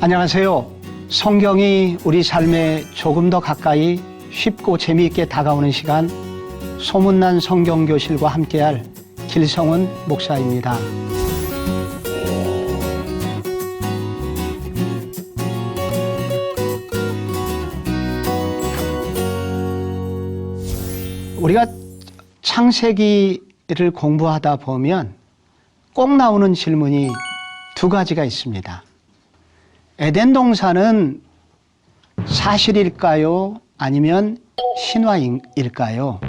안녕하세요. 성경이 우리 삶에 조금 더 가까이 쉽고 재미있게 다가오는 시간, 소문난 성경교실과 함께할 길성은 목사입니다. 우리가 창세기를 공부하다 보면 꼭 나오는 질문이 두 가지가 있습니다. 에덴 동산은 사실일까요? 아니면 신화일까요?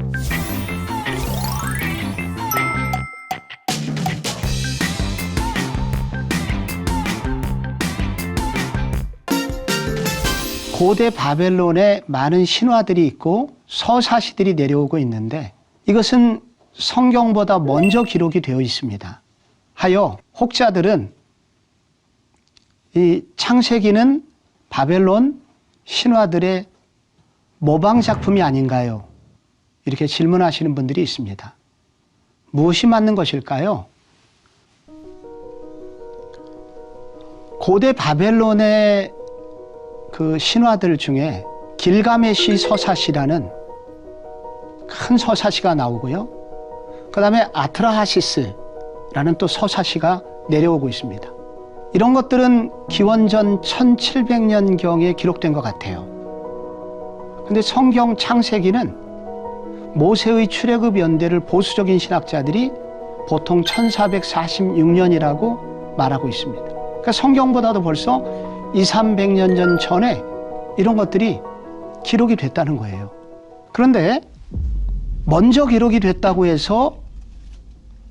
고대 바벨론에 많은 신화들이 있고 서사시들이 내려오고 있는데 이것은 성경보다 먼저 기록이 되어 있습니다. 하여 혹자들은 이 창세기는 바벨론 신화들의 모방 작품이 아닌가요? 이렇게 질문하시는 분들이 있습니다. 무엇이 맞는 것일까요? 고대 바벨론의 그 신화들 중에 길가메시 서사시라는 큰 서사시가 나오고요. 그 다음에 아트라하시스라는 또 서사시가 내려오고 있습니다. 이런 것들은 기원전 1700년경에 기록된 것 같아요. 그런데 성경 창세기는 모세의 출애굽 연대를 보수적인 신학자들이 보통 1446년이라고 말하고 있습니다. 그러니까 성경보다도 벌써 200~300년 전에 이런 것들이 기록이 됐다는 거예요. 그런데 먼저 기록이 됐다고 해서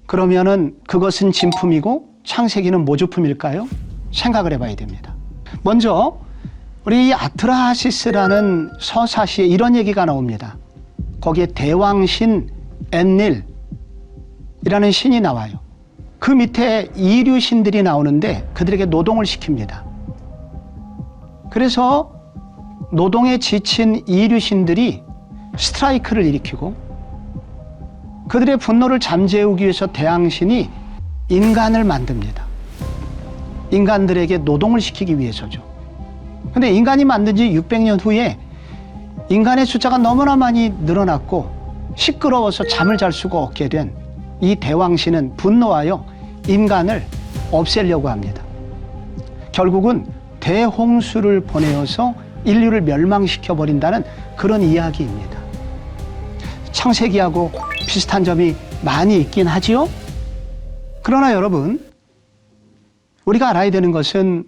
그러면은 그것은 진품이고 창세기는 모조품일까요? 생각을 해봐야 됩니다. 먼저 우리 아트라하시스라는 서사시에 이런 얘기가 나옵니다. 거기에 대왕신 엔닐이라는 신이 나와요. 그 밑에 이류신들이 나오는데 그들에게 노동을 시킵니다. 그래서 노동에 지친 이류신들이 스트라이크를 일으키고 그들의 분노를 잠재우기 위해서 대왕신이 인간을 만듭니다. 인간들에게 노동을 시키기 위해서죠. 그런데 인간이 만든 지 600년 후에 인간의 숫자가 너무나 많이 늘어났고 시끄러워서 잠을 잘 수가 없게 된 이 대왕신은 분노하여 인간을 없애려고 합니다. 결국은 대홍수를 보내어서 인류를 멸망시켜버린다는 그런 이야기입니다. 창세기하고 비슷한 점이 많이 있긴 하지요? 그러나 여러분, 우리가 알아야 되는 것은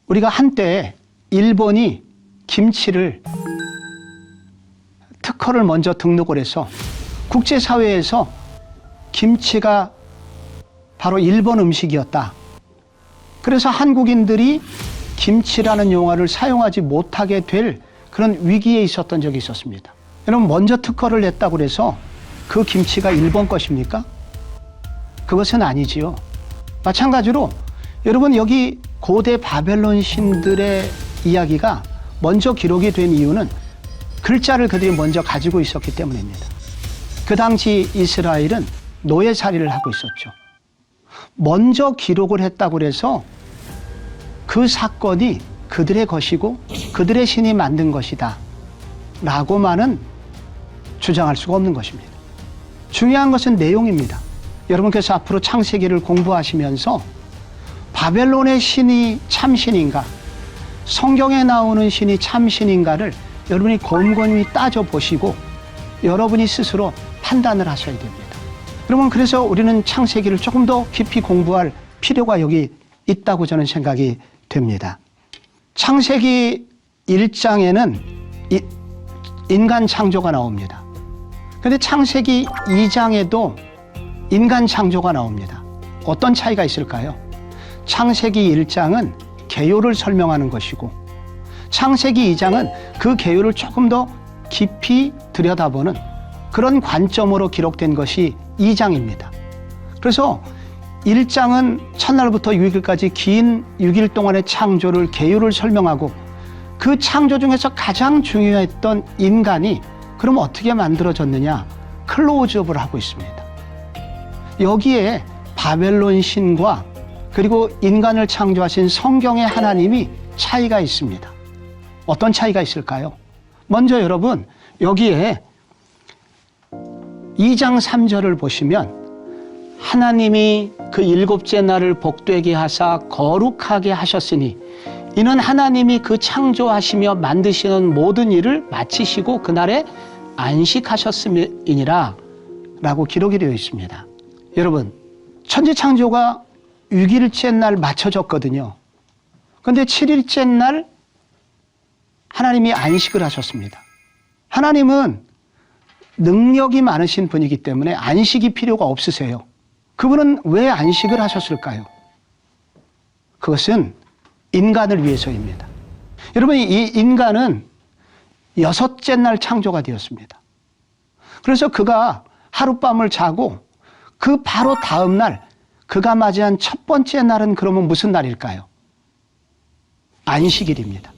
우리가 한때 일본이 김치를 특허를 먼저 등록을 해서 국제사회에서 김치가 바로 일본 음식이었다. 그래서 한국인들이 김치라는 용어를 사용하지 못하게 될 그런 위기에 있었던 적이 있었습니다. 여러분, 먼저 특허를 냈다고 해서 그 김치가 일본 것입니까? 그것은 아니지요. 마찬가지로 여러분, 여기 고대 바벨론 신들의 이야기가 먼저 기록이 된 이유는 글자를 그들이 먼저 가지고 있었기 때문입니다. 그 당시 이스라엘은 노예살이를 하고 있었죠. 먼저 기록을 했다고 해서 그 사건이 그들의 것이고 그들의 신이 만든 것이다 라고만은 주장할 수가 없는 것입니다. 중요한 것은 내용입니다. 여러분께서 앞으로 창세기를 공부하시면서 바벨론의 신이 참신인가, 성경에 나오는 신이 참신인가를 여러분이 곰곰이 따져보시고 여러분이 스스로 판단을 하셔야 됩니다. 여러분, 그래서 우리는 창세기를 조금 더 깊이 공부할 필요가 여기 있다고 저는 생각이 됩니다. 창세기 1장에는 인간 창조가 나옵니다. 그런데 창세기 2장에도 인간 창조가 나옵니다. 어떤 차이가 있을까요? 창세기 1장은 개요를 설명하는 것이고 창세기 2장은 그 개요를 조금 더 깊이 들여다보는 그런 관점으로 기록된 것이 2장입니다. 그래서 1장은 첫날부터 6일까지 긴 6일 동안의 창조를 개요를 설명하고 그 창조 중에서 가장 중요했던 인간이 그럼 어떻게 만들어졌느냐, 클로즈업을 하고 있습니다. 여기에 바벨론 신과 그리고 인간을 창조하신 성경의 하나님이 차이가 있습니다. 어떤 차이가 있을까요? 먼저 여러분, 여기에 2장 3절을 보시면 하나님이 그 일곱째 날을 복되게 하사 거룩하게 하셨으니 이는 하나님이 그 창조하시며 만드시는 모든 일을 마치시고 그날에 안식하셨음이니라 라고 기록이 되어 있습니다. 여러분, 천지창조가 6일째 날 마쳐졌거든요. 그런데 7일째 날 하나님이 안식을 하셨습니다. 하나님은 능력이 많으신 분이기 때문에 안식이 필요가 없으세요. 그분은 왜 안식을 하셨을까요? 그것은 인간을 위해서입니다. 여러분, 이 인간은 6째 날 창조가 되었습니다. 그래서 그가 하룻밤을 자고 그 바로 다음 날 그가 맞이한 첫 번째 날은 그러면 무슨 날일까요? 안식일입니다.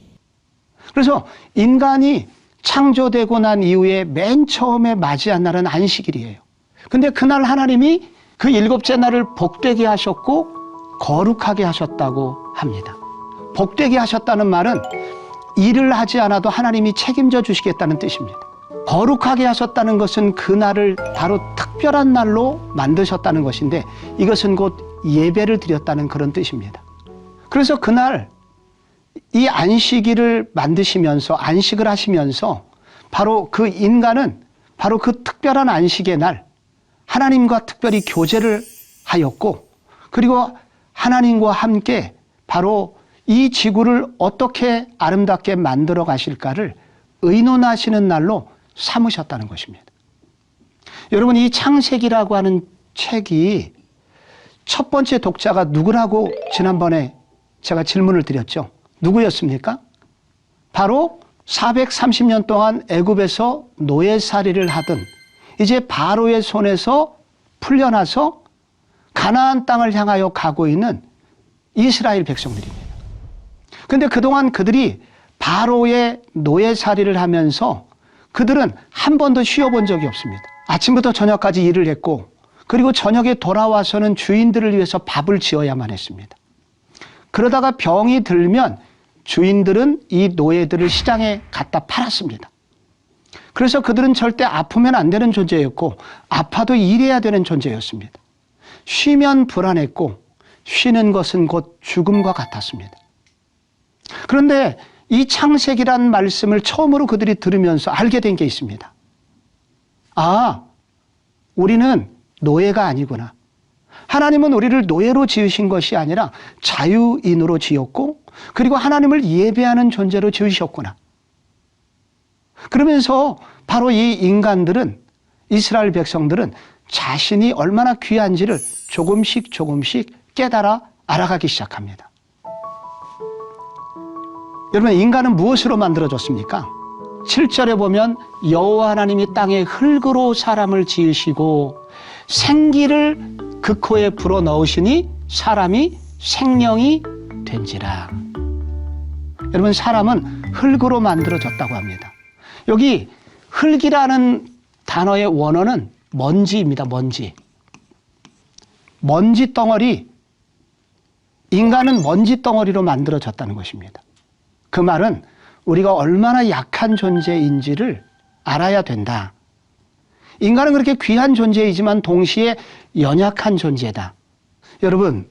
그래서 인간이 창조되고 난 이후에 맨 처음에 맞이한 날은 안식일이에요. 근데 그날 하나님이 그 7째 날을 복되게 하셨고 거룩하게 하셨다고 합니다. 복되게 하셨다는 말은 일을 하지 않아도 하나님이 책임져 주시겠다는 뜻입니다. 거룩하게 하셨다는 것은 그날을 바로 특별한 날로 만드셨다는 것인데 이것은 곧 예배를 드렸다는 그런 뜻입니다. 그래서 그날 이 안식일을 만드시면서 안식을 하시면서 바로 그 인간은 바로 그 특별한 안식의 날 하나님과 특별히 교제를 하였고 그리고 하나님과 함께 바로 이 지구를 어떻게 아름답게 만들어 가실까를 의논하시는 날로 삼으셨다는 것입니다. 여러분, 이 창세기라고 하는 책이 첫 번째 독자가 누구라고 지난번에 제가 질문을 드렸죠. 누구였습니까? 바로 430년 동안 애굽에서 노예살이를 하던 이제 바로의 손에서 풀려나서 가나안 땅을 향하여 가고 있는 이스라엘 백성들입니다. 그런데 그동안 그들이 바로의 노예살이를 하면서 그들은 한 번도 쉬어본 적이 없습니다. 아침부터 저녁까지 일을 했고 그리고 저녁에 돌아와서는 주인들을 위해서 밥을 지어야만 했습니다. 그러다가 병이 들면 주인들은 이 노예들을 시장에 갖다 팔았습니다. 그래서 그들은 절대 아프면 안 되는 존재였고 아파도 일해야 되는 존재였습니다. 쉬면 불안했고 쉬는 것은 곧 죽음과 같았습니다. 그런데 이 창세기란 말씀을 처음으로 그들이 들으면서 알게 된 게 있습니다. 아, 우리는 노예가 아니구나. 하나님은 우리를 노예로 지으신 것이 아니라 자유인으로 지었고 그리고 하나님을 예배하는 존재로 지으셨구나. 그러면서 바로 이 인간들은 이스라엘 백성들은 자신이 얼마나 귀한지를 조금씩 깨달아 알아가기 시작합니다. 여러분, 인간은 무엇으로 만들어졌습니까? 7절에 보면 여호와 하나님이 땅에 흙으로 사람을 지으시고 생기를 그 코에 불어넣으시니 사람이 생명이 된지라. 여러분, 사람은 흙으로 만들어졌다고 합니다. 여기 흙이라는 단어의 원어는 먼지입니다. 먼지 덩어리. 인간은 먼지 덩어리로 만들어졌다는 것입니다. 그 말은 우리가 얼마나 약한 존재인지를 알아야 된다. 인간은 그렇게 귀한 존재이지만 동시에 연약한 존재다. 여러분,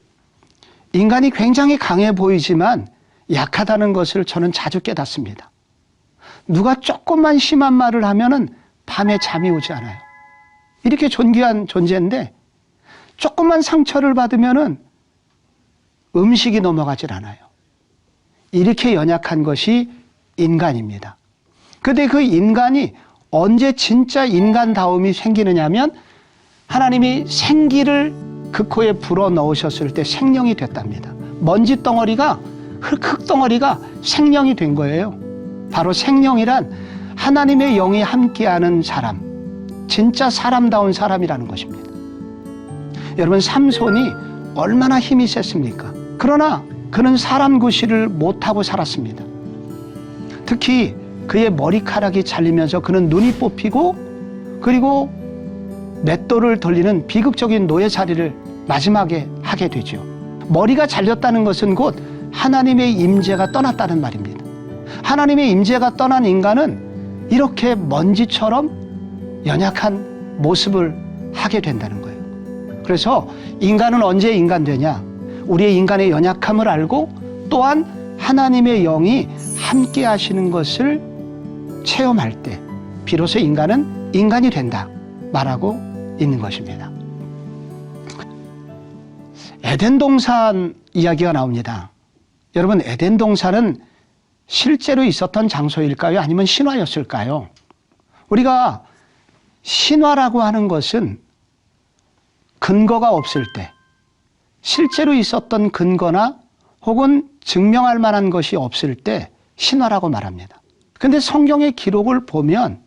인간이 굉장히 강해 보이지만 약하다는 것을 저는 자주 깨닫습니다. 누가 조금만 심한 말을 하면은 밤에 잠이 오지 않아요. 이렇게 존귀한 존재인데 조금만 상처를 받으면은 음식이 넘어가질 않아요. 이렇게 연약한 것이 인간입니다. 그런데 그 인간이 언제 진짜 인간다움이 생기느냐 하면 하나님이 생기를 그 코에 불어넣으셨을 때 생명이 됐답니다. 먼지 덩어리가 흙덩어리가 생명이 된 거예요. 바로 생명이란 하나님의 영이 함께하는 사람, 진짜 사람다운 사람이라는 것입니다. 여러분, 삼손이 얼마나 힘이 셌습니까? 그러나 그는 사람 구실을 못하고 살았습니다. 특히 그의 머리카락이 잘리면서 그는 눈이 뽑히고 그리고 맷돌을 돌리는 비극적인 노예살이를 마지막에 하게 되죠. 머리가 잘렸다는 것은 곧 하나님의 임재가 떠났다는 말입니다. 하나님의 임재가 떠난 인간은 이렇게 먼지처럼 연약한 모습을 하게 된다는 거예요. 그래서 인간은 언제 인간 되냐? 우리의 인간의 연약함을 알고 또한 하나님의 영이 함께 하시는 것을 체험할 때 비로소 인간은 인간이 된다 말하고 있는 것입니다. 에덴 동산 이야기가 나옵니다. 여러분, 에덴 동산은 실제로 있었던 장소일까요? 아니면 신화였을까요? 우리가 신화라고 하는 것은 근거가 없을 때, 실제로 있었던 근거나 혹은 증명할 만한 것이 없을 때 신화라고 말합니다. 근데 성경의 기록을 보면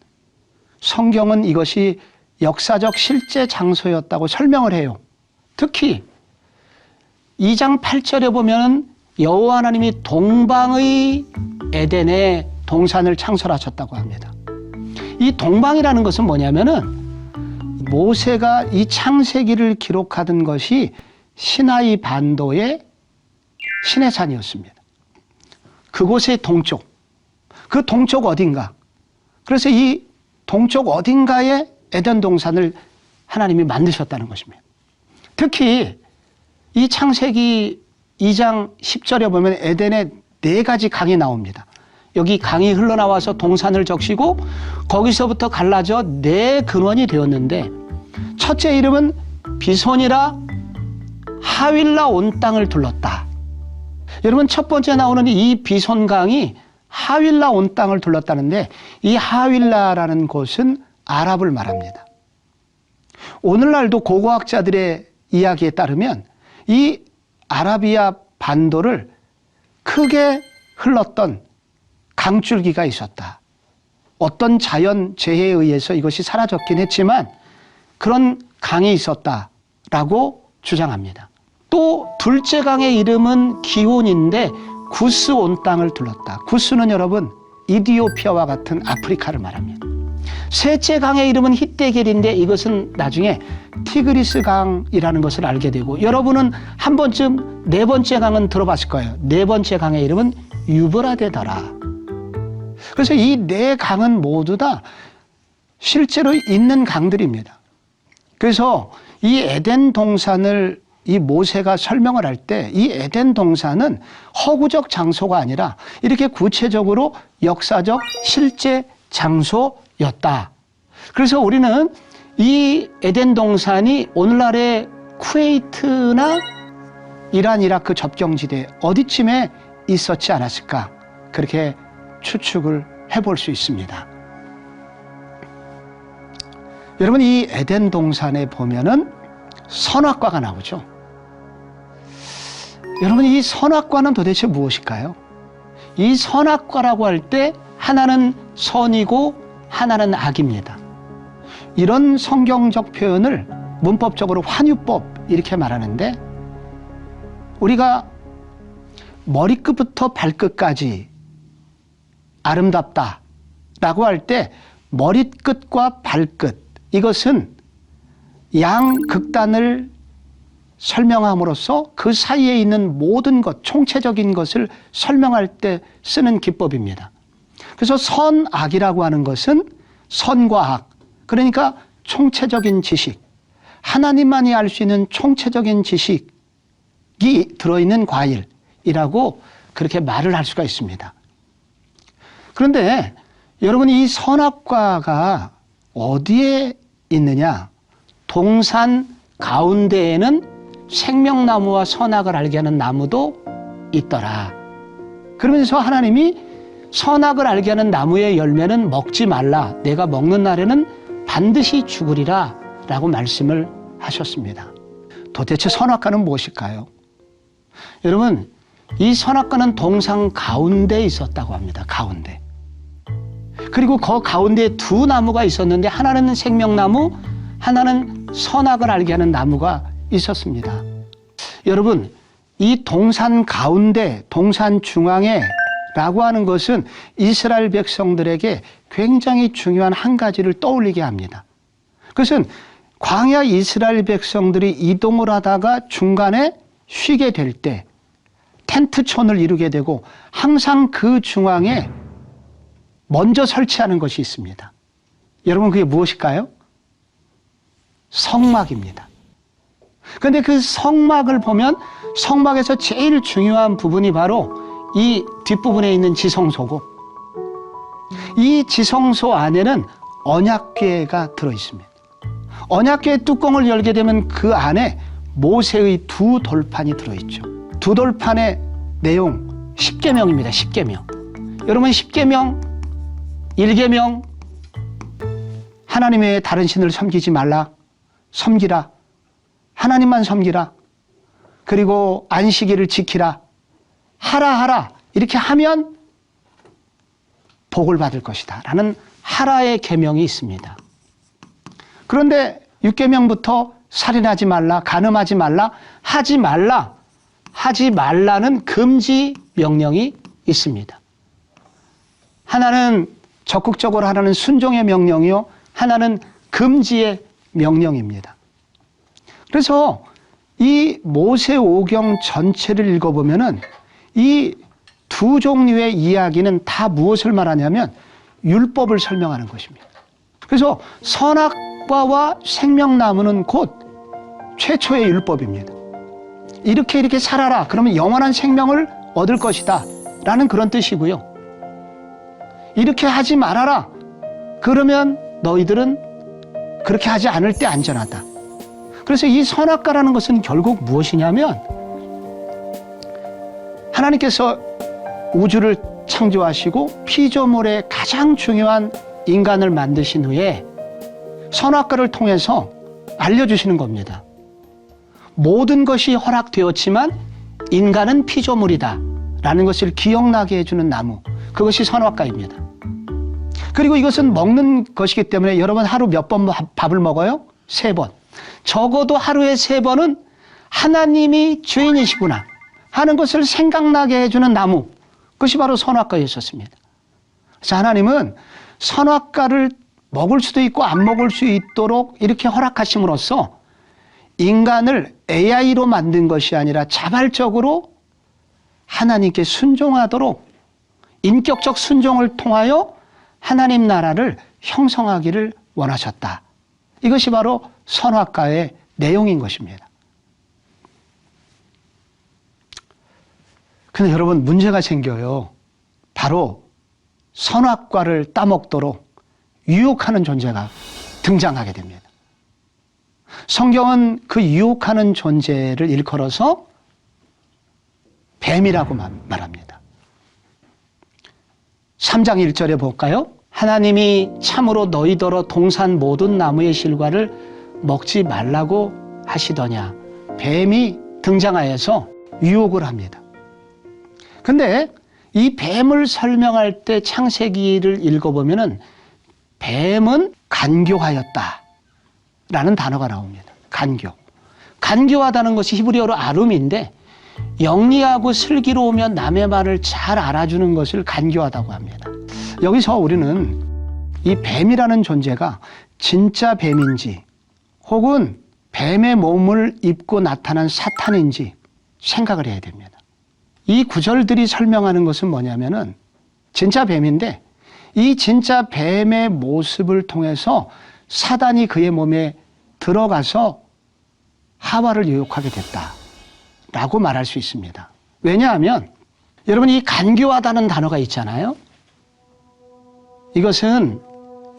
성경은 이것이 역사적 실제 장소였다고 설명을 해요. 특히 2장 8절에 보면 여호와 하나님이 동방의 에덴에 동산을 창설하셨다고 합니다. 이 동방이라는 것은 뭐냐면은 모세가 이 창세기를 기록하던 것이 시나이 반도의 시내산이었습니다. 그곳의 동쪽, 그 동쪽 어딘가. 그래서 이 동쪽 어딘가에 에덴 동산을 하나님이 만드셨다는 것입니다. 특히 이 창세기 2장 10절에 보면 에덴에 4가지 강이 나옵니다. 여기 강이 흘러나와서 동산을 적시고 거기서부터 갈라져 4근원이 되었는데 첫째 이름은 비손이라 하윌라 온 땅을 둘렀다. 여러분, 첫 번째 나오는 이 비손강이 하윌라 온 땅을 둘렀다는데 이 하윌라라는 곳은 아랍을 말합니다. 오늘날도 고고학자들의 이야기에 따르면 이 아라비아 반도를 크게 흘렀던 강줄기가 있었다. 어떤 자연재해에 의해서 이것이 사라졌긴 했지만 그런 강이 있었다라고 주장합니다. 또 둘째 강의 이름은 기혼인데 구스 온 땅을 둘렀다. 구스는 여러분 이디오피아와 같은 아프리카를 말합니다. 셋째 강의 이름은 히데겔인데 이것은 나중에 티그리스 강이라는 것을 알게 되고 여러분은 한 번쯤 4번째 강은 들어봤을 거예요. 4번째 강의 이름은 유브라데더라. 그래서 이 4강은 모두 다 실제로 있는 강들입니다. 그래서 이 에덴 동산을 이 모세가 설명을 할 때 이 에덴 동산은 허구적 장소가 아니라 이렇게 구체적으로 역사적 실제 장소였다. 그래서 우리는 이 에덴 동산이 오늘날의 쿠웨이트나 이란, 이라크 접경지대 어디쯤에 있었지 않았을까? 그렇게 추측을 해볼 수 있습니다. 여러분, 이 에덴 동산에 보면은 선악과가 나오죠. 여러분, 이 선악과는 도대체 무엇일까요? 이 선악과라고 할 때 하나는 선이고 하나는 악입니다. 이런 성경적 표현을 문법적으로 환유법 이렇게 말하는데 우리가 머리끝부터 발끝까지 아름답다라고 할 때 머리끝과 발끝 이것은 양극단을 설명함으로써 그 사이에 있는 모든 것, 총체적인 것을 설명할 때 쓰는 기법입니다. 그래서 선악이라고 하는 것은 선과 악, 그러니까 총체적인 지식, 하나님만이 알 수 있는 총체적인 지식이 들어있는 과일이라고 그렇게 말을 할 수가 있습니다. 그런데 여러분, 이 선악과가 어디에 있느냐? 동산 가운데에는 생명나무와 선악을 알게 하는 나무도 있더라. 그러면서 하나님이 선악을 알게 하는 나무의 열매는 먹지 말라. 내가 먹는 날에는 반드시 죽으리라 라고 말씀을 하셨습니다. 도대체 선악과는 무엇일까요? 여러분, 이 선악과는 동산 가운데에 있었다고 합니다. 가운데. 그리고 그 가운데에 2 나무가 있었는데 하나는 생명나무, 하나는 선악을 알게 하는 나무가 있었습니다. 여러분, 이 동산 가운데, 동산 중앙에 라고 하는 것은 이스라엘 백성들에게 굉장히 중요한 한 가지를 떠올리게 합니다. 그것은 광야 이스라엘 백성들이 이동을 하다가 중간에 쉬게 될 때 텐트촌을 이루게 되고 항상 그 중앙에 먼저 설치하는 것이 있습니다. 여러분 그게 무엇일까요? 성막입니다. 그런데 그 성막을 보면 성막에서 제일 중요한 부분이 바로 이 뒷부분에 있는 지성소고, 이 지성소 안에는 언약궤가 들어있습니다. 언약궤의 뚜껑을 열게 되면 그 안에 모세의 두 돌판이 들어있죠. 두 돌판의 내용 10계명입니다. 10계명. 여러분 10계명, 1계명 하나님 외에 다른 신을 섬기지 말라, 섬기라, 하나님만 섬기라, 그리고 안식일을 지키라, 하라 이렇게 하면 복을 받을 것이다 라는 하라의 계명이 있습니다. 그런데 6계명부터 살인하지 말라, 간음하지 말라, 하지 말라는 금지 명령이 있습니다. 하나는 적극적으로 하나는 순종의 명령이요, 하나는 금지의 명령입니다. 그래서 이 모세오경 전체를 읽어보면은 이 두 종류의 이야기는 다 무엇을 말하냐면 율법을 설명하는 것입니다. 그래서 선악과와 생명나무는 곧 최초의 율법입니다. 이렇게 살아라, 그러면 영원한 생명을 얻을 것이다 라는 그런 뜻이고요. 이렇게 하지 말아라, 그러면 너희들은 그렇게 하지 않을 때 안전하다. 그래서 이 선악과라는 것은 결국 무엇이냐면, 하나님께서 우주를 창조하시고 피조물의 가장 중요한 인간을 만드신 후에 선악과를 통해서 알려주시는 겁니다. 모든 것이 허락되었지만 인간은 피조물이다 라는 것을 기억나게 해주는 나무, 그것이 선악과입니다. 그리고 이것은 먹는 것이기 때문에 여러분 하루 몇 번 밥을 먹어요? 3번. 적어도 하루에 3번은 하나님이 주인이시구나 하는 것을 생각나게 해주는 나무, 그것이 바로 선악과였었습니다. 그래서 하나님은 선악과를 먹을 수도 있고 안 먹을 수 있도록 이렇게 허락하심으로써 인간을 AI로 만든 것이 아니라 자발적으로 하나님께 순종하도록, 인격적 순종을 통하여 하나님 나라를 형성하기를 원하셨다. 이것이 바로 선악과의 내용인 것입니다. 근데 여러분 문제가 생겨요. 바로 선악과를 따먹도록 유혹하는 존재가 등장하게 됩니다. 성경은 그 유혹하는 존재를 일컬어서 뱀이라고 말합니다. 3장 1절에 볼까요? 하나님이 참으로 너희더러 동산 모든 나무의 실과를 먹지 말라고 하시더냐. 뱀이 등장하여서 유혹을 합니다. 근데 이 뱀을 설명할 때 창세기를 읽어보면은 뱀은 간교하였다 라는 단어가 나옵니다. 간교. 간교하다는 것이 히브리어로 아름인데 영리하고 슬기로우면 남의 말을 잘 알아주는 것을 간교하다고 합니다. 여기서 우리는 이 뱀이라는 존재가 진짜 뱀인지 혹은 뱀의 몸을 입고 나타난 사탄인지 생각을 해야 됩니다. 이 구절들이 설명하는 것은 뭐냐면은 진짜 뱀인데 이 진짜 뱀의 모습을 통해서 사단이 그의 몸에 들어가서 하와를 유혹하게 됐다라고 말할 수 있습니다. 왜냐하면 여러분 이 간교하다는 단어가 있잖아요. 이것은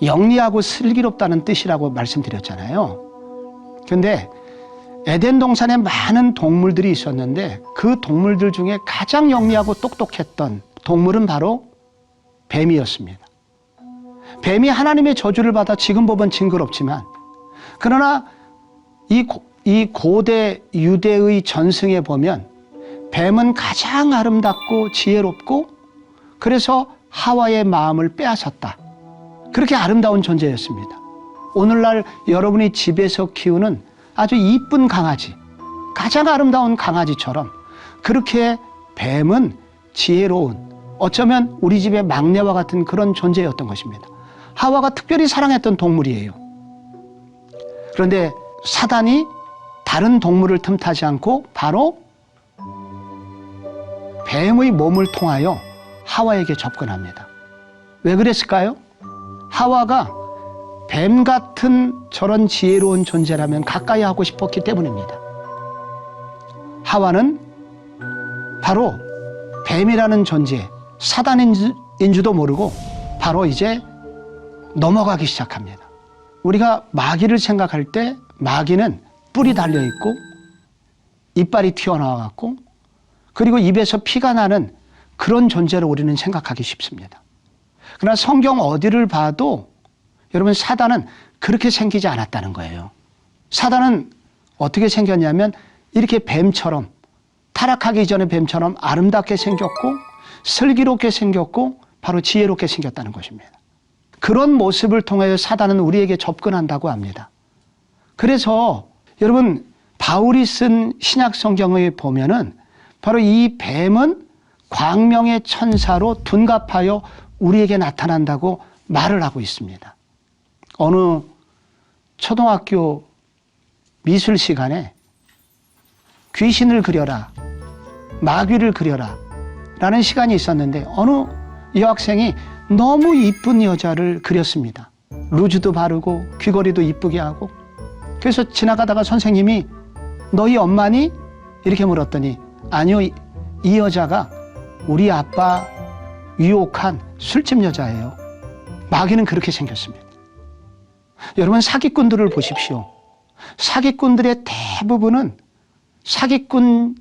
영리하고 슬기롭다는 뜻이라고 말씀드렸잖아요. 그런데 에덴 동산에 많은 동물들이 있었는데 그 동물들 중에 가장 영리하고 똑똑했던 동물은 바로 뱀이었습니다. 뱀이 하나님의 저주를 받아 지금 보면 징그럽지만, 그러나 이 고대 유대의 전승에 보면 뱀은 가장 아름답고 지혜롭고 그래서 하와의 마음을 빼앗았다. 그렇게 아름다운 존재였습니다. 오늘날 여러분이 집에서 키우는 아주 이쁜 강아지, 가장 아름다운 강아지처럼 그렇게 뱀은 지혜로운, 어쩌면 우리 집의 막내와 같은 그런 존재였던 것입니다. 하와가 특별히 사랑했던 동물이에요. 그런데 사단이 다른 동물을 틈타지 않고 바로 뱀의 몸을 통하여 하와에게 접근합니다. 왜 그랬을까요? 하와가 뱀 같은 저런 지혜로운 존재라면 가까이 하고 싶었기 때문입니다. 하와는 바로 뱀이라는 존재, 사단인 줄도 모르고 바로 이제 넘어가기 시작합니다. 우리가 마귀를 생각할 때 마귀는 뿔이 달려있고 이빨이 튀어나와갖고 그리고 입에서 피가 나는 그런 존재를 우리는 생각하기 쉽습니다. 그러나 성경 어디를 봐도 여러분 사단은 그렇게 생기지 않았다는 거예요. 사단은 어떻게 생겼냐면 이렇게 뱀처럼 타락하기 전에 뱀처럼 아름답게 생겼고 슬기롭게 생겼고 바로 지혜롭게 생겼다는 것입니다. 그런 모습을 통하여 사단은 우리에게 접근한다고 합니다. 그래서 여러분 바울이 쓴 신약 성경에 보면은 바로 이 뱀은 광명의 천사로 둔갑하여 우리에게 나타난다고 말을 하고 있습니다. 어느 초등학교 미술 시간에 귀신을 그려라, 마귀를 그려라 라는 시간이 있었는데 어느 여학생이 너무 이쁜 여자를 그렸습니다. 루즈도 바르고 귀걸이도 이쁘게 하고. 그래서 지나가다가 선생님이 너희 엄마니? 이렇게 물었더니 아니요, 이 여자가 우리 아빠 유혹한 술집 여자예요. 마귀는 그렇게 생겼습니다. 여러분 사기꾼들을 보십시오. 사기꾼들의 대부분은 사기꾼처럼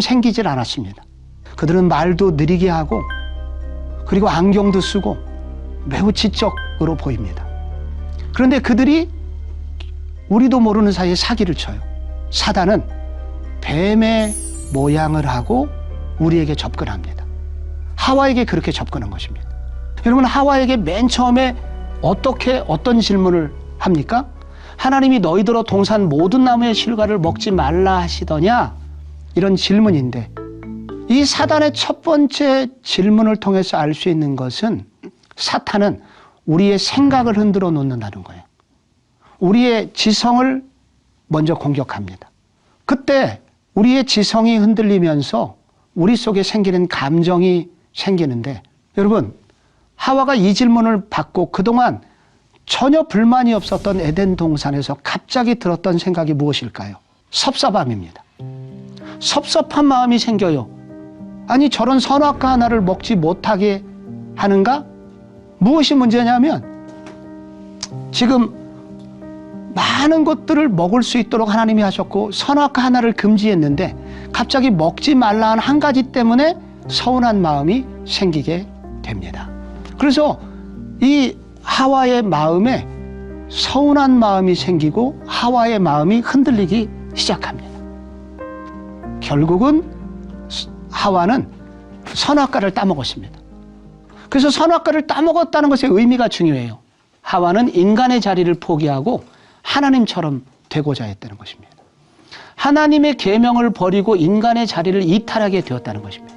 생기질 않았습니다. 그들은 말도 느리게 하고 그리고 안경도 쓰고 매우 지적으로 보입니다. 그런데 그들이 우리도 모르는 사이에 사기를 쳐요. 사단은 뱀의 모양을 하고 우리에게 접근합니다. 하와에게 그렇게 접근한 것입니다. 여러분 하와에게 맨 처음에 어떤 질문을 합니까? 하나님이 너희들어 동산 모든 나무의 실과를 먹지 말라 하시더냐? 이런 질문인데 이 사단의 첫 번째 질문을 통해서 알 수 있는 것은 사탄은 우리의 생각을 흔들어 놓는다는 거예요. 우리의 지성을 먼저 공격합니다. 그때 우리의 지성이 흔들리면서 우리 속에 생기는 감정이 생기는데 여러분 하와가 이 질문을 받고 그동안 전혀 불만이 없었던 에덴 동산에서 갑자기 들었던 생각이 무엇일까요? 섭섭함입니다. 섭섭한 마음이 생겨요. 아니 저런 선악과 하나를 먹지 못하게 하는가? 무엇이 문제냐면 지금 많은 것들을 먹을 수 있도록 하나님이 하셨고 선악과 하나를 금지했는데 갑자기 먹지 말라 한 가지 때문에 서운한 마음이 생기게 됩니다. 그래서 이 하와의 마음에 서운한 마음이 생기고 하와의 마음이 흔들리기 시작합니다. 결국은 하와는 선악과를 따먹었습니다. 그래서 선악과를 따먹었다는 것의 의미가 중요해요. 하와는 인간의 자리를 포기하고 하나님처럼 되고자 했다는 것입니다. 하나님의 계명을 버리고 인간의 자리를 이탈하게 되었다는 것입니다.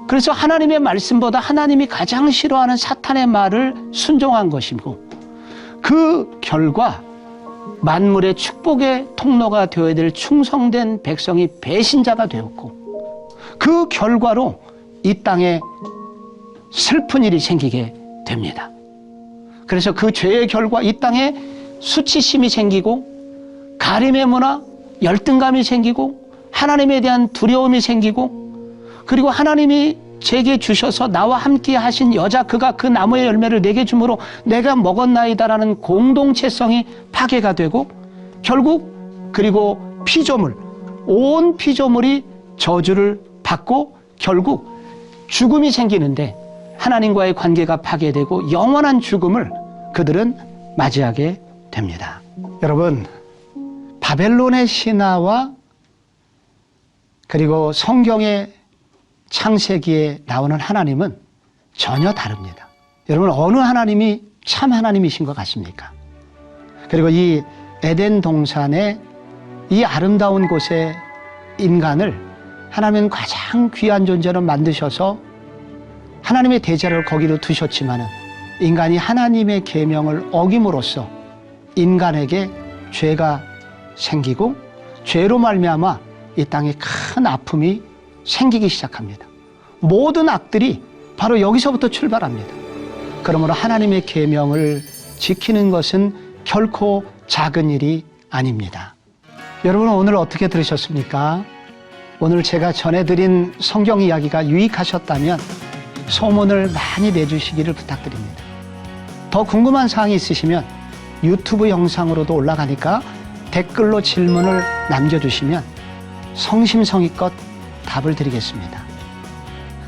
그래서 하나님의 말씀보다 하나님이 가장 싫어하는 사탄의 말을 순종한 것이고 그 결과 만물의 축복의 통로가 되어야 될 충성된 백성이 배신자가 되었고 그 결과로 이 땅에 슬픈 일이 생기게 됩니다. 그래서 그 죄의 결과 이 땅에 수치심이 생기고 가림의 문화, 열등감이 생기고 하나님에 대한 두려움이 생기고 그리고 하나님이 제게 주셔서 나와 함께 하신 여자 그가 그 나무의 열매를 내게 주므로 내가 먹었나이다라는 공동체성이 파괴가 되고 결국 그리고 피조물, 온 피조물이 저주를 받고 결국 죽음이 생기는데 하나님과의 관계가 파괴되고 영원한 죽음을 그들은 맞이하게 됩니다. 여러분, 바벨론의 신화와 그리고 성경의 창세기에 나오는 하나님은 전혀 다릅니다. 여러분 어느 하나님이 참 하나님이신 것 같습니까? 그리고 이 에덴 동산의 이 아름다운 곳에 인간을 하나님은 가장 귀한 존재로 만드셔서 하나님의 대자를 거기로 두셨지만은 인간이 하나님의 계명을 어김으로써 인간에게 죄가 생기고 죄로 말미암아 이 땅에 큰 아픔이 생기기 시작합니다. 모든 악들이 바로 여기서부터 출발합니다. 그러므로 하나님의 계명을 지키는 것은 결코 작은 일이 아닙니다. 여러분 오늘 어떻게 들으셨습니까? 오늘 제가 전해드린 성경 이야기가 유익하셨다면 소문을 많이 내주시기를 부탁드립니다. 더 궁금한 사항이 있으시면 유튜브 영상으로도 올라가니까 댓글로 질문을 남겨주시면 성심성의껏 답을 드리겠습니다.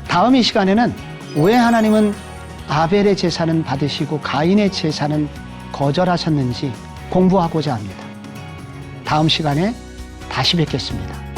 다음 이 시간에는 왜 하나님은 아벨의 제사는 받으시고 가인의 제사는 거절하셨는지 공부하고자 합니다. 다음 시간에 다시 뵙겠습니다.